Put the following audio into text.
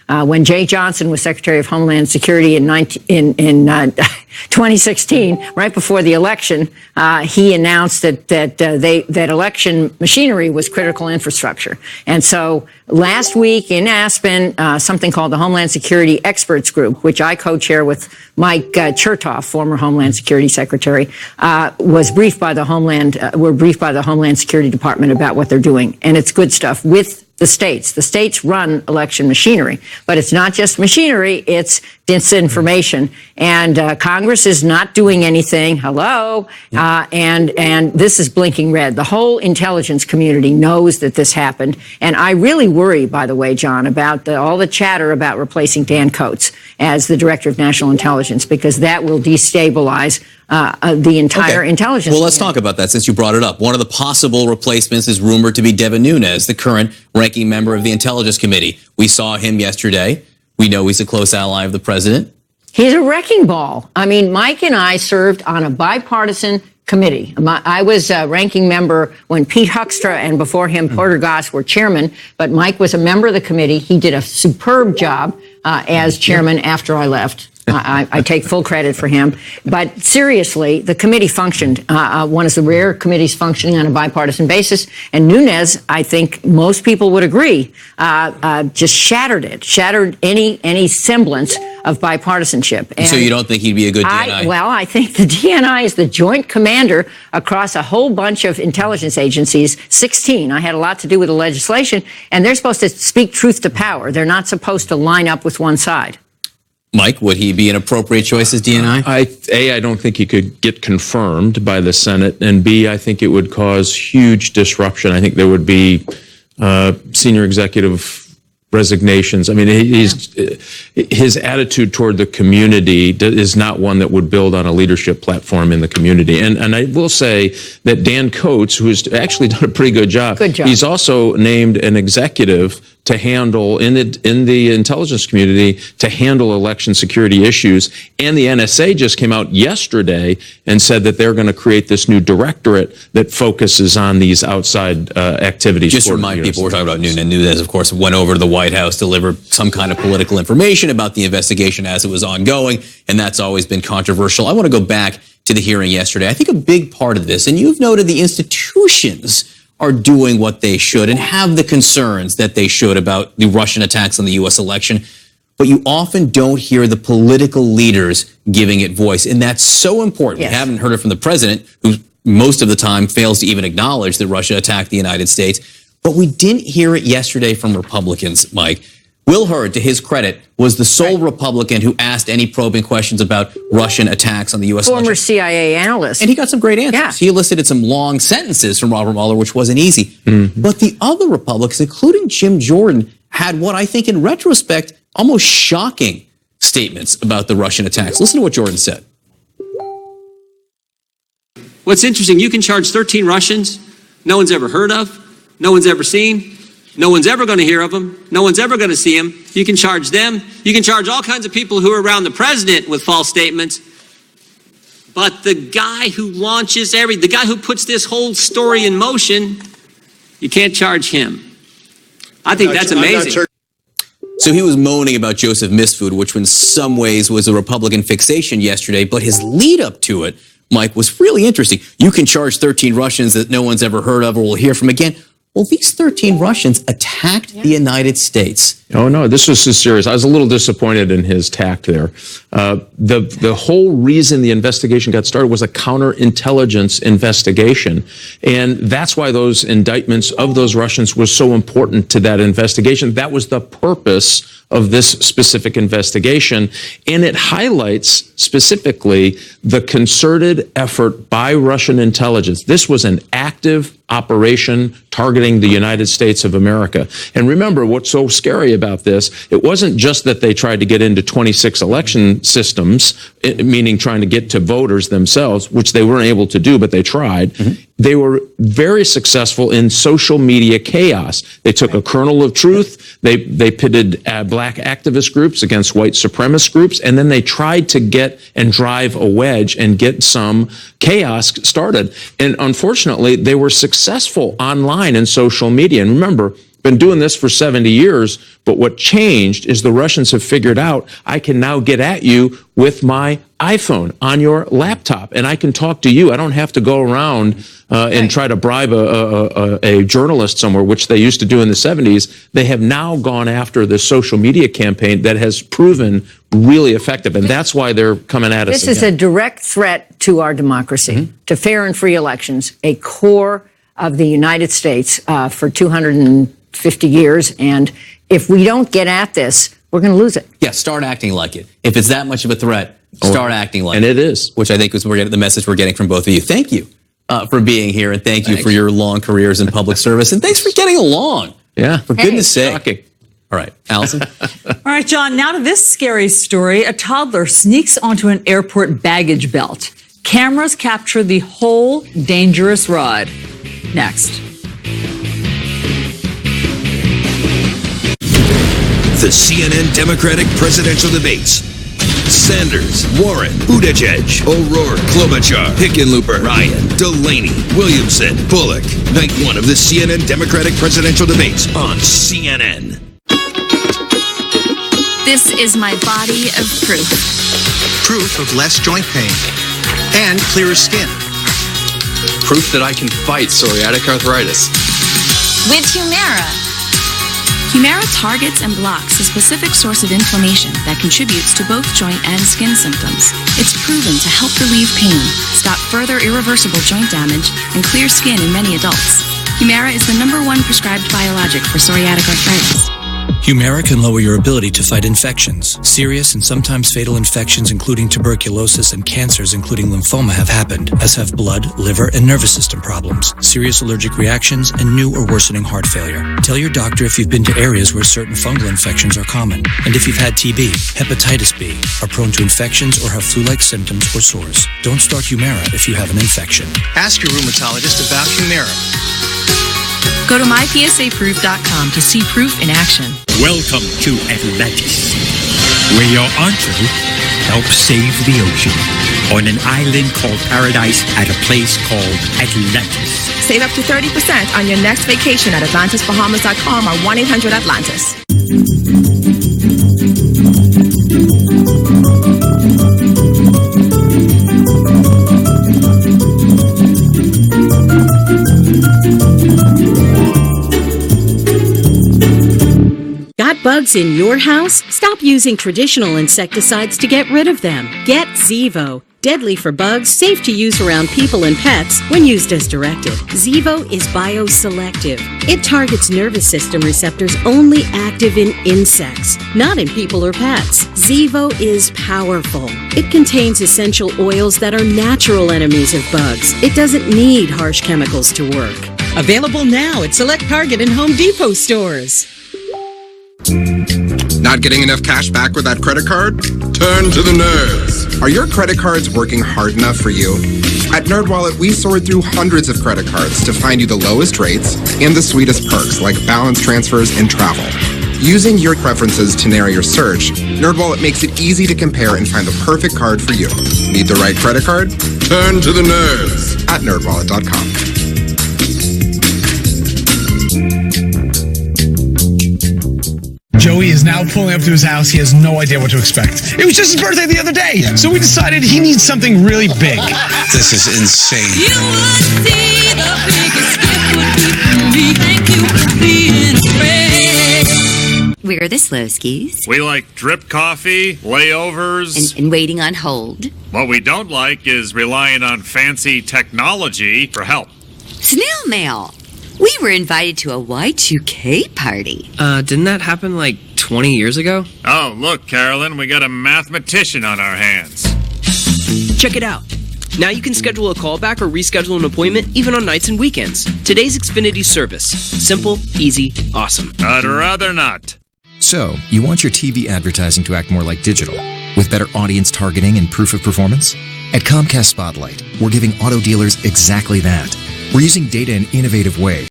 When Jay Johnson was Secretary of Homeland Security in 2016, right before the election, he announced that election machinery was critical infrastructure. And so last week in Aspen, something called the Homeland Security Experts Group, which I co-chair with Mike Chertoff, former Homeland Security Secretary, were briefed by the Homeland Security Department about what they're doing. And it's good stuff with the states. The states run election machinery, but it's not just machinery, it's disinformation. And Congress is not doing anything. Hello. And this is blinking red. The whole intelligence community knows that this happened. And I really worry, by the way, John, about all the chatter about replacing Dan Coats as the Director of National Intelligence, because that will destabilize the entire intelligence. Well, let's talk about that since you brought it up. One of the possible replacements is rumored to be Devin Nunes, the current ranking member of the Intelligence Committee. We saw him yesterday. We know he's a close ally of the president. He's a wrecking ball. I mean, Mike and I served on a bipartisan committee. I was a ranking member when Pete Huckstra and before him Porter Goss were chairman, but Mike was a member of the committee. He did a superb job as chairman after I left. I take full credit for him. But seriously, the committee functioned. One of the rare committees functioning on a bipartisan basis. And Nunes, I think most people would agree, just shattered any semblance of bipartisanship. And so you don't think he'd be a good DNI? Well, I think the DNI is the joint commander across a whole bunch of intelligence agencies, 16. I had a lot to do with the legislation, and they're supposed to speak truth to power. They're not supposed to line up with one side. Mike, would he be an appropriate choice as DNI? I don't think he could get confirmed by the Senate, and B, I think it would cause huge disruption. I think there would be senior executive resignations. I mean, his attitude toward the community is not one that would build on a leadership platform in the community. And I will say that Dan Coats, who has actually done a pretty good job. He's also named an executive to handle in the intelligence community to handle election security issues. And the NSA just came out yesterday and said that they're going to create this new directorate that focuses on these outside activities. Just to remind people, we're talking about Nunes. Nunes, of course, went over to the White House, delivered some kind of political information about the investigation as it was ongoing, and that's always been controversial. I want to go back to the hearing yesterday. I think a big part of this, and you've noted the institutions are doing what they should and have the concerns that they should about the Russian attacks on the U.S. election, but you often don't hear the political leaders giving it voice, and that's so important. Yes. We haven't heard it from the president, who most of the time fails to even acknowledge that Russia attacked the United States, but we didn't hear it yesterday from Republicans, Mike. Will Hurd, to his credit, was the sole Republican who asked any probing questions about Russian attacks on the U.S. election. Former CIA analyst. And he got some great answers. Yeah. He elicited some long sentences from Robert Mueller, which wasn't easy. Mm-hmm. But the other Republicans, including Jim Jordan, had what I think in retrospect, almost shocking statements about the Russian attacks. Listen to what Jordan said. What's interesting, you can charge 13 Russians no one's ever heard of, no one's ever seen. No one's ever going to hear of them. No one's ever going to see them. You can charge them. You can charge all kinds of people who are around the president with false statements. But the guy who launches the guy who puts this whole story in motion, you can't charge him. I think that's amazing. So he was moaning about Joseph Mifsud, which in some ways was a Republican fixation yesterday, but his lead up to it, Mike, was really interesting. You can charge 13 Russians that no one's ever heard of or will hear from again. Well, these 13 Russians attacked the United States. Oh, no, this was serious. I was a little disappointed in his tact there. The whole reason the investigation got started was a counterintelligence investigation. And that's why those indictments of those Russians was so important to that investigation. That was the purpose of this specific investigation. And it highlights specifically the concerted effort by Russian intelligence. This was an active operation targeting the United States of America. And remember, what's so scary about this, it wasn't just that they tried to get into 26 election systems, meaning trying to get to voters themselves, which they weren't able to do, but they tried. Mm-hmm. They were very successful in social media chaos. They took a kernel of truth. They pitted black activist groups against white supremacist groups, and then they tried to get and drive a wedge and get some chaos started. And unfortunately, they were successful online and social media. And remember, been doing this for 70 years, but what changed is the Russians have figured out I can now get at you with my iPhone on your laptop, and I can talk to you. I don't have to go around and try to bribe a journalist somewhere, which they used to do in the 70s. They have now gone after the social media campaign that has proven really effective, and that's why they're coming at us again. This is a direct threat to our democracy, to fair and free elections, a core of the United States for 250 years. And if we don't get at this, we're going to lose it. Yeah, start acting like it. If it's that much of a threat, start acting like it. And it is. Which I think is the message we're getting from both of you. Thank you for being here, and thank you for your long careers in public service. And thanks for getting along. Yeah. For goodness sake. Shocking. All right, Allison. All right, John, now to this scary story. A toddler sneaks onto an airport baggage belt. Cameras capture the whole dangerous ride. Next. The CNN Democratic presidential debates. Sanders, Warren, Buttigieg, O'Rourke, Klobuchar, Hickenlooper, Ryan, Delaney, Williamson, Bullock. Night 1 of the CNN Democratic presidential debates on CNN. This is my body of proof. Proof of less joint pain and clearer skin. Proof that I can fight psoriatic arthritis. With Humira. Humira targets and blocks a specific source of inflammation that contributes to both joint and skin symptoms. It's proven to help relieve pain, stop further irreversible joint damage, and clear skin in many adults. Humira is the #1 prescribed biologic for psoriatic arthritis. Humira can lower your ability to fight infections. Serious and sometimes fatal infections, including tuberculosis and cancers, including lymphoma, have happened, as have blood, liver, and nervous system problems, serious allergic reactions, and new or worsening heart failure. Tell your doctor if you've been to areas where certain fungal infections are common, and if you've had TB, hepatitis B, are prone to infections, or have flu-like symptoms or sores. Don't start Humira if you have an infection. Ask your rheumatologist about Humira. Go to mypsaproof.com to see proof in action. Welcome to Atlantis, where your entree helps save the ocean on an island called Paradise at a place called Atlantis. Save up to 30% on your next vacation at AtlantisBahamas.com or 1-800-ATLANTIS. Got bugs in your house? Stop using traditional insecticides to get rid of them. Get Zevo. Deadly for bugs, safe to use around people and pets when used as directed. Zevo is bioselective. It targets nervous system receptors only active in insects, not in people or pets. Zevo is powerful. It contains essential oils that are natural enemies of bugs. It doesn't need harsh chemicals to work. Available now at select Target and Home Depot stores. Not getting enough cash back with that credit card? Turn to the nerds. Are your credit cards working hard enough for you? At NerdWallet, we sort through hundreds of credit cards to find you the lowest rates and the sweetest perks like balance transfers and travel. Using your preferences to narrow your search, NerdWallet makes it easy to compare and find the perfect card for you. Need the right credit card? Turn to the nerds at nerdwallet.com. Joey is now pulling up to his house. He has no idea what to expect. It was just his birthday the other day, so we decided he needs something really big. This is insane. You would see the biggest gift would be for me. Thank you for being a friend. We're the Slowskis. We like drip coffee, layovers, and waiting on hold. What we don't like is relying on fancy technology for help. Snail mail. We were invited to a Y2K party. Didn't that happen like 20 years ago? Oh, look, Carolyn, we got a mathematician on our hands. Check it out. Now you can schedule a callback or reschedule an appointment even on nights and weekends. Today's Xfinity service. Simple, easy, awesome. I'd rather not. So, you want your TV advertising to act more like digital, with better audience targeting and proof of performance? At Comcast Spotlight, we're giving auto dealers exactly that. We're using data in innovative ways